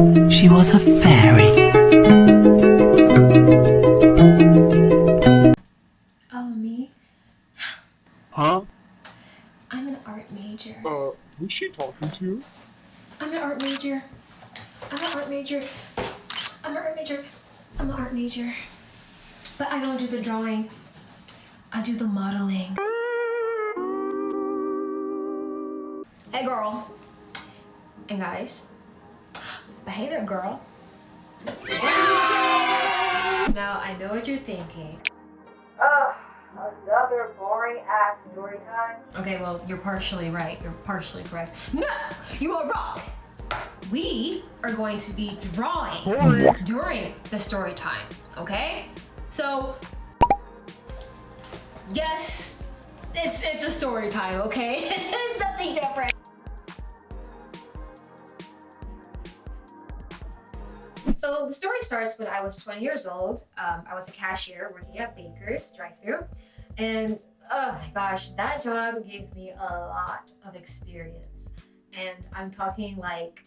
She was a fairy. Oh, me? Huh? I'm an art major. Who's she talking to? I'm an art major. I'm an art major. I'm an art major. I'm an art major. But I don't do the drawing. I do the modeling. Hey, girl. And guys. But hey there, girl. Now, I know what you're thinking. Another boring ass story time. Okay, well, you're partially right. You're partially correct. No, you are wrong. We are going to be drawing during the story time, okay? So, yes, it's a story time, okay? It's nothing different. So the story starts when I was 20 years old. I was a cashier working at Baker's drive-thru. And oh my gosh, that job gave me a lot of experience. And I'm talking like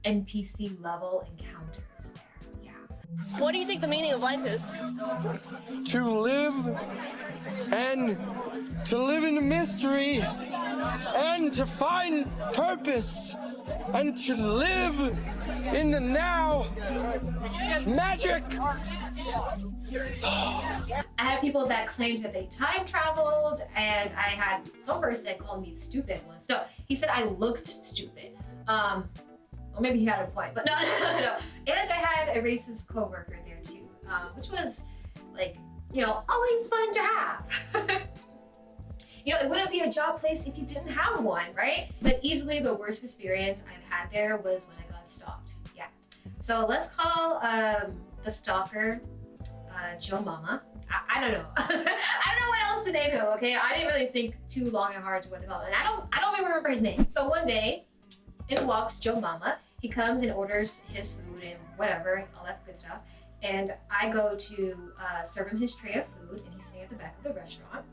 NPC level encounters there, yeah. What do you think the meaning of life is? To live and to live in a mystery and to find purpose and to live in the now. Magic! I had people that claimed that they time traveled, and I had some person call me stupid once. No, he said I looked stupid. Well, maybe he had a point, but no. And I had a racist coworker there too, which was like, you know, always fun to have. You know, it wouldn't be a job place if you didn't have one, right? But easily the worst experience I've had there was when I got stalked. Yeah. So let's call the stalker Joe Mama. I don't know. I don't know what else to name him, okay? I didn't really think too long and hard to what to call him. And I don't even remember his name. So one day, in walks Joe Mama. He comes and orders his food and whatever, all that good stuff. And I go to serve him his tray of food, and he's sitting at the back of the restaurant.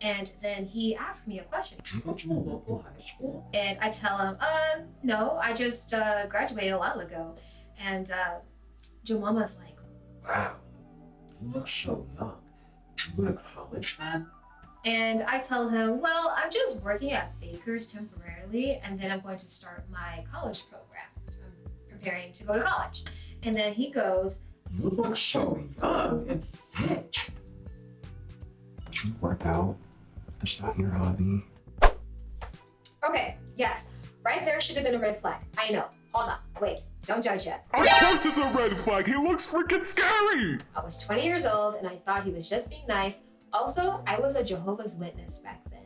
And then he asked me a question. Did you go to a local high school? And I tell him, no, I just graduated a while ago. And Joe Mama's like, Wow, you look so young. Did you go to college then? and I tell him, well, I'm just working at Baker's temporarily, and then I'm going to start my college program. I'm preparing to go to college. And then he goes, You look so young and fit. Did you work out? Is that your hobby? okay, yes, right there should have been a red flag. I know. Hold on. Wait, don't judge yet. Of course it's a red flag. He looks freaking scary. I was 20 years old and I thought he was just being nice. Also, I was a Jehovah's Witness back then.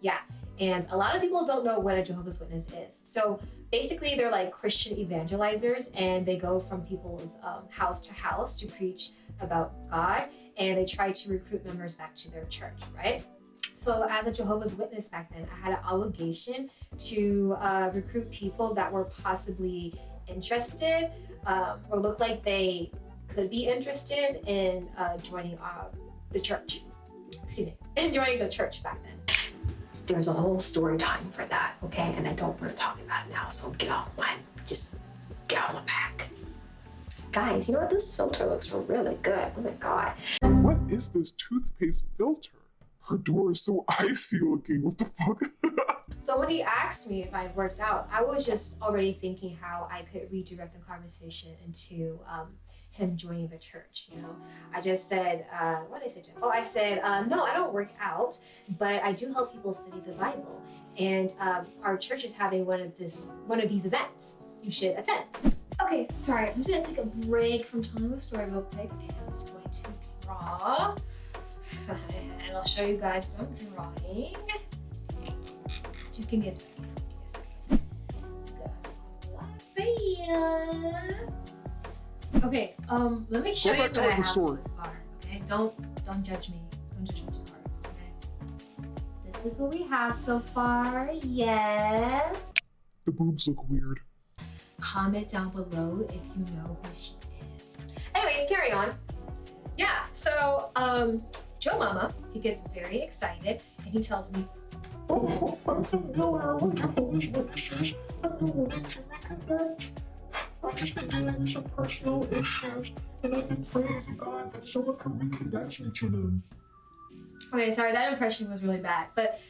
Yeah, and a lot of people don't know what a Jehovah's Witness is. So basically they're like Christian evangelizers, and they go from people's house to house to preach about God, and they try to recruit members back to their church, right? So as a Jehovah's Witness back then, I had an obligation to recruit people that were possibly interested or looked like they could be interested in joining the church. Excuse me, in joining the church back then. There's a whole story time for that, okay? And I don't want to talk about it now, so get off my back. Guys, you know what? This filter looks really good. Oh my God. What is this toothpaste filter? Her door is so icy looking. What the fuck? So when he asked me if I worked out, I was just already thinking how I could redirect the conversation into him joining the church, you know? I just said, what did I say to him? Oh, I said, no, I don't work out, but I do help people study the Bible. And our church is having one of these events. You should attend. Okay, sorry, I'm just gonna take a break from telling the story real quick, and I'm just going to draw. And I'll show you guys what I'm drawing. Just give me a second. Okay, let me show you what I have so far. Okay, don't judge me. Don't judge me too hard. Okay. This is what we have so far. Yes. The boobs look weird. Comment down below if you know who she is. Anyways, carry on. Yeah, so Joe Mama, he gets very excited and he tells me, Oh, I'm familiar with Jehovah's Witnesses. I'm wanting to reconnect. I've just been dealing with some personal issues, and I've been praying to God that someone can reconnect me to them. Okay, sorry, that impression was really bad. But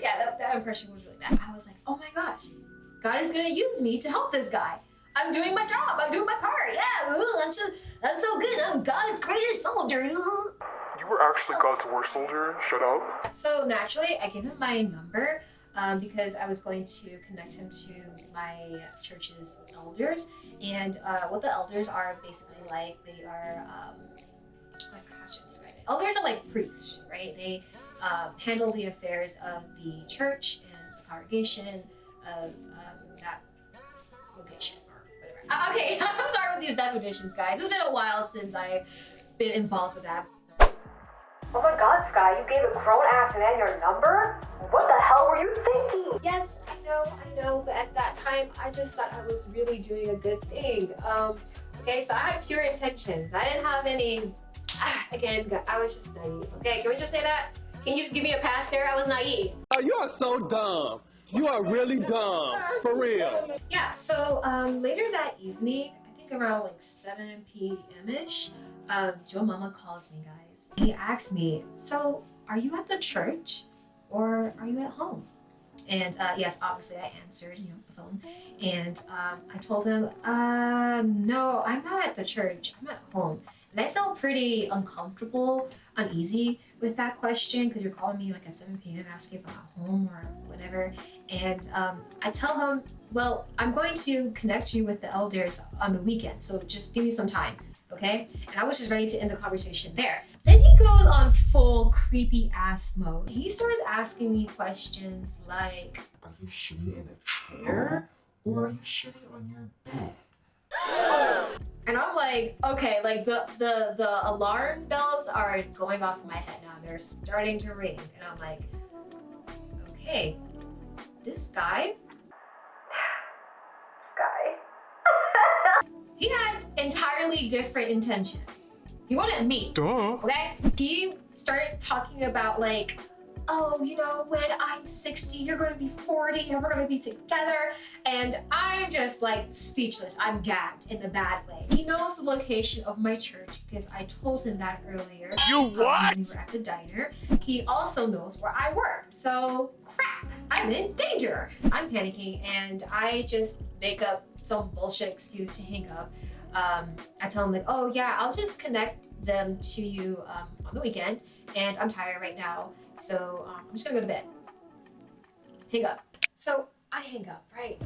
yeah, that impression was really bad. I was like, oh my gosh, God is gonna use me to help this guy. I'm doing my job. I'm doing my part. Yeah, that's so good. I'm God's greatest soldier. You were actually God's worst soldier. Shut up. So naturally, I gave him my number because I was going to connect him to my church's elders. And what the elders are basically like, they are, how should I describe it? Elders are like priests, right? They handle the affairs of the church and the congregation of that location or whatever. Okay, I'm sorry with these definitions, guys. It's been a while since I've been involved with that. Oh my god, Sky, you gave a grown-ass man your number? What the hell were you thinking? Yes, I know, but at that time, I just thought I was really doing a good thing. Okay, so I had pure intentions. I didn't have any, again, I was just naive, okay? Can we just say that? Can you just give me a pass there? I was naive. Oh, you are so dumb. You are really dumb, for real. Yeah, so later that evening, I think around like 7 p.m.-ish, Joe Mama calls me, guys. He asked me, so are you at the church or are you at home? And yes, obviously I answered, the phone. And I told him, no, I'm not at the church. I'm at home. And I felt pretty uncomfortable, uneasy with that question because you're calling me like at 7 p.m. asking if I'm at home or whatever. And I tell him, well, I'm going to connect you with the elders on the weekend. So just give me some time. Okay? And I was just ready to end the conversation there. Then he goes on full creepy ass mode. He starts asking me questions like, Are you sitting in a chair, or are you sitting on your bed? and I'm like, okay, like the alarm bells are going off in my head now. They're starting to ring. And I'm like, okay, this guy, he had entirely different intentions. He wanted me. Duh. Okay? He started talking about like, oh, when I'm 60, you're gonna be 40 and we're gonna be together. And I'm just like speechless. I'm gagged in the bad way. He knows the location of my church because I told him that earlier. You what? When we were at the diner. He also knows where I work. So crap, I'm in danger. I'm panicking and I just make up some bullshit excuse to hang up. I tell him like, oh yeah, I'll just connect them to you on the weekend, and I'm tired right now, so I'm just gonna go to bed. Hang up. So I hang up, right?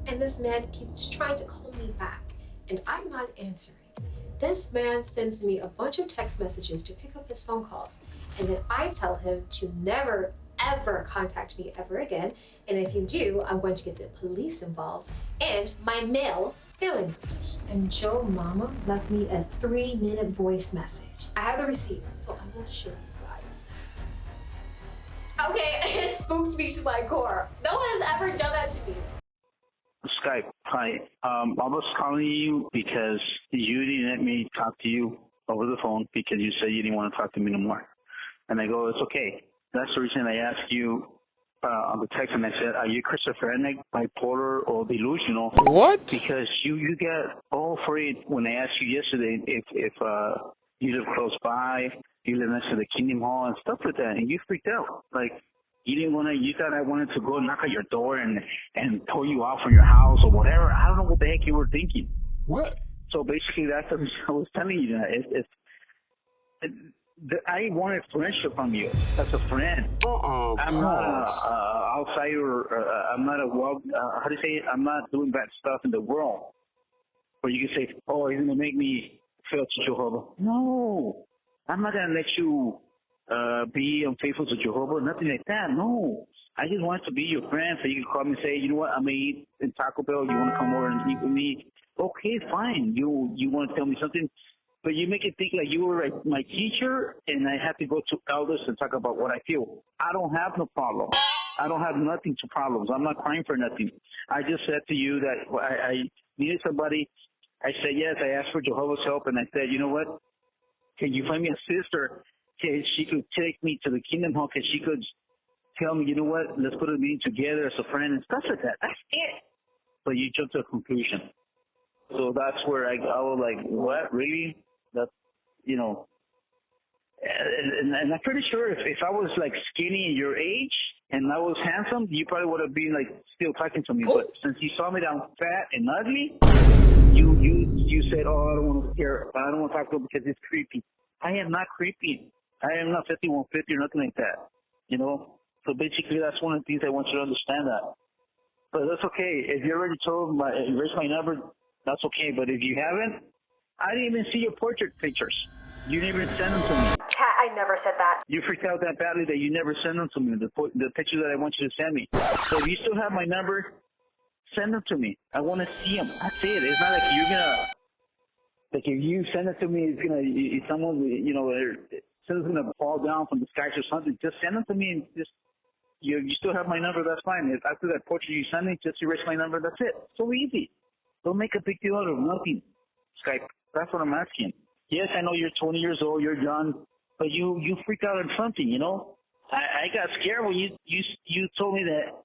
And this man keeps trying to call me back, and I'm not answering. This man sends me a bunch of text messages to pick up his phone calls, and then I tell him to never ever contact me ever again, and if you do, I'm going to get the police involved and my male family members. And Joe Mama left me a 3-minute voice message. I have the receipt, so I will show you guys. Okay, it spooked me to my core. No one has ever done that to me. Skype, hi. I was calling you because you didn't let me talk to you over the phone because you said you didn't want to talk to me no more. And I go, it's okay. That's the reason I asked you on the text, and I said, are you schizophrenic, bipolar, or delusional? What? Because you got all afraid when I asked you yesterday if you live close by, you live next to the Kingdom Hall and stuff like that, and you freaked out. Like, you didn't want to, you thought I wanted to go knock at your door and pull you out from your house or whatever. I don't know what the heck you were thinking. What? So basically, that's what I was telling you that. I wanted friendship from you as a friend. I'm not an outsider. I'm not a how do you say it? I'm not doing bad stuff in the world. Or you can say, oh, he's going to make me fail to Jehovah. No, I'm not going to let you be unfaithful to Jehovah. Nothing like that. No. I just wanted to be your friend so you can call me and say, you know what, I'm going to eat in Taco Bell. You want to come over and eat with me? Okay, fine. You want to tell me something? But you make it think like you were like my teacher and I have to go to elders and talk about what I feel. I don't have no problem. I don't have nothing to problems. I'm not crying for nothing. I just said to you that I needed somebody. I said yes. I asked for Jehovah's help, and I said, you know what? Can you find me a sister? She could take me to the Kingdom Hall. She could tell me, you know what? Let's put a meeting together as a friend and stuff like that. That's it. But you jumped to a conclusion. So that's where I was like, what, really? That's, you know, and I'm pretty sure if I was like skinny in your age and I was handsome, you probably would have been like still talking to me. But since you saw me that I'm fat and ugly, you said, oh, I don't want to hear, I don't want to talk to him because it's creepy. I am not creepy. I am not 5150 or nothing like that. You know? So basically, that's one of the things I want you to understand that. But that's okay. If you already told my, erase my number, that's okay. But if you haven't, I didn't even see your portrait pictures. You didn't even send them to me. Cat, I never said that. You freaked out that badly that you never sent them to me, the pictures that I want you to send me. So if you still have my number, send them to me. I want to see them. That's it. It's not like you're going to, like if you send it to me, it's going to, someone, you know, someone's going to fall down from the skies or something. Just send them to me and just, you still have my number, that's fine. If after that portrait you send me, just erase my number, that's it. So easy. Don't make a big deal out of nothing. Skype, that's what I'm asking. Yes, I know you're 20 years old, you're young, but you freaked out on something, you know? I got scared when you told me that.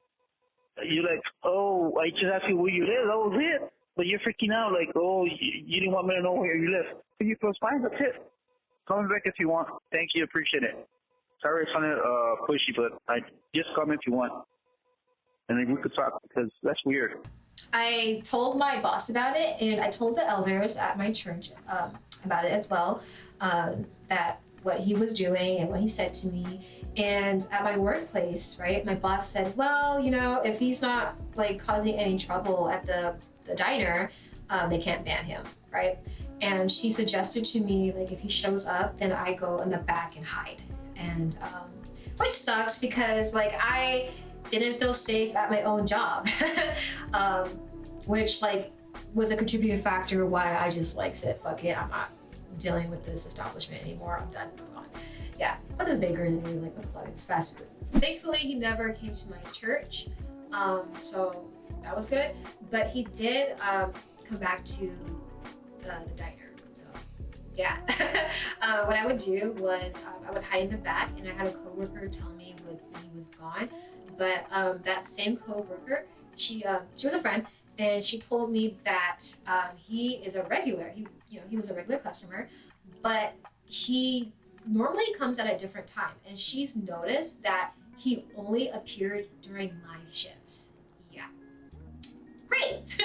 You're like, oh, I just asked you where you live, that was it. But you're freaking out like, oh, you didn't want me to know where you live. So you feel fine, that's it. Call me back if you want. Thank you, appreciate it. Sorry it sounded pushy, but just call me if you want. And then we could talk because that's weird. I told my boss about it, and I told the elders at my church about it as well, that what he was doing and what he said to me. And at my workplace, right, my boss said, well, you know, if he's not like causing any trouble at the diner, they can't ban him, right? And she suggested to me, like, if he shows up, then I go in the back and hide. And which sucks because like I didn't feel safe at my own job, which like was a contributing factor why I just like said, fuck it, I'm not dealing with this establishment anymore, I'm done, move on. Yeah, plus it's bigger and he was like, what the fuck, it's fast food. Thankfully, he never came to my church, so that was good. But he did come back to the diner. Yeah, what I would do was I would hide in the back, and I had a coworker tell me when he was gone. But that same coworker, she was a friend, and she told me that he is a regular. He was a regular customer, but he normally comes at a different time, and she's noticed that he only appeared during my shifts. Yeah, great.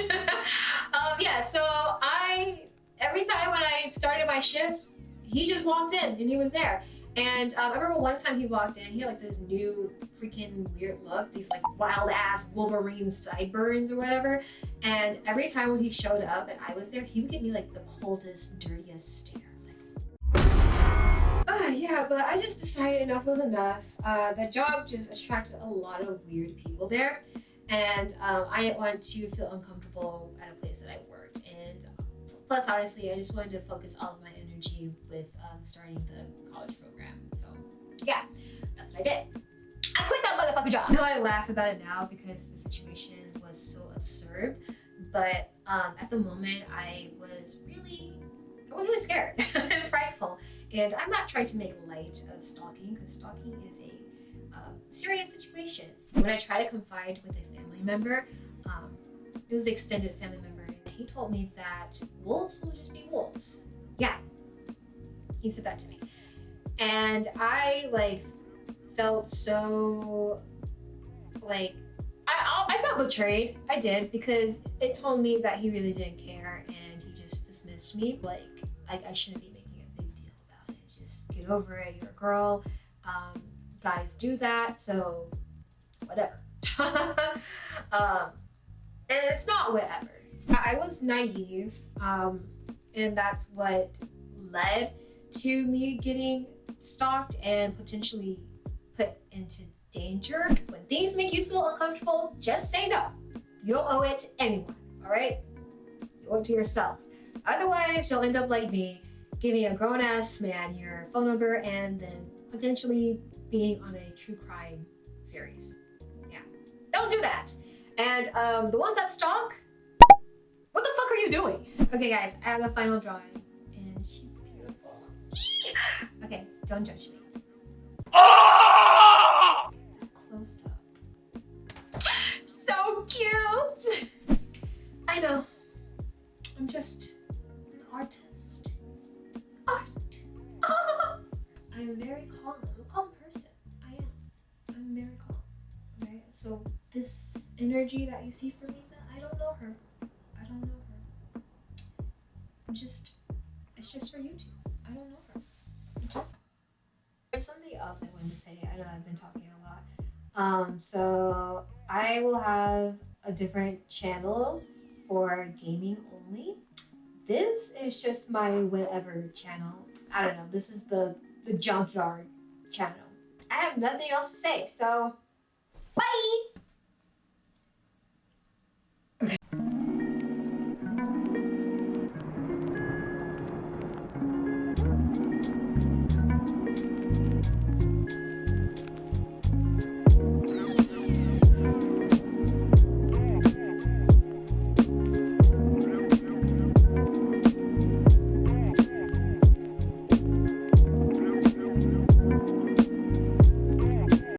Yeah, so every time when I started my shift, he just walked in and he was there. And I remember one time he walked in, he had like this new freaking weird look, these like wild ass Wolverine sideburns or whatever. And every time when he showed up and I was there, he would give me like the coldest, dirtiest stare. Yeah, but I just decided enough was enough. The job just attracted a lot of weird people there. And I didn't want to feel uncomfortable at a place that I worked. And plus, honestly, I just wanted to focus all of my energy with starting the college program. So, yeah, that's what I did. I quit that motherfucking job. Now I laugh about it now because the situation was so absurd. But at the moment, I was really scared and frightful. And I'm not trying to make light of stalking because stalking is a serious situation. When I try to confide with a family member, it was an extended family member, and he told me that wolves will just be wolves. Yeah, he said that to me. And I like felt so like, I felt betrayed. I did, because it told me that he really didn't care and he just dismissed me. Like I shouldn't be making a big deal about it. Just get over it, you're a girl. Guys do that, so whatever. And it's not whatever. I was naive, and that's what led to me getting stalked and potentially put into danger. When things make you feel uncomfortable, just say no. You don't owe it to anyone, all right? You owe it to yourself. Otherwise, you'll end up like me, giving a grown-ass man your phone number and then potentially being on a true crime series. Yeah, don't do that. And the ones that stalk, what the fuck are you doing? Okay, guys, I have the final drawing, and she's beautiful. Okay, don't judge me. Close up. So cute. I know. I'm just an artist. Art. I'm very calm. I'm a calm person. I am. I'm very calm. Okay? So this energy that you see from me, I don't know her. I don't know her. It's just for you two. I don't know her. Okay? There's something else I wanted to say. I know I've been talking a lot. So I will have a different channel for gaming only. This is just my whatever channel. I don't know. This is the junkyard channel. I have nothing else to say, so bye!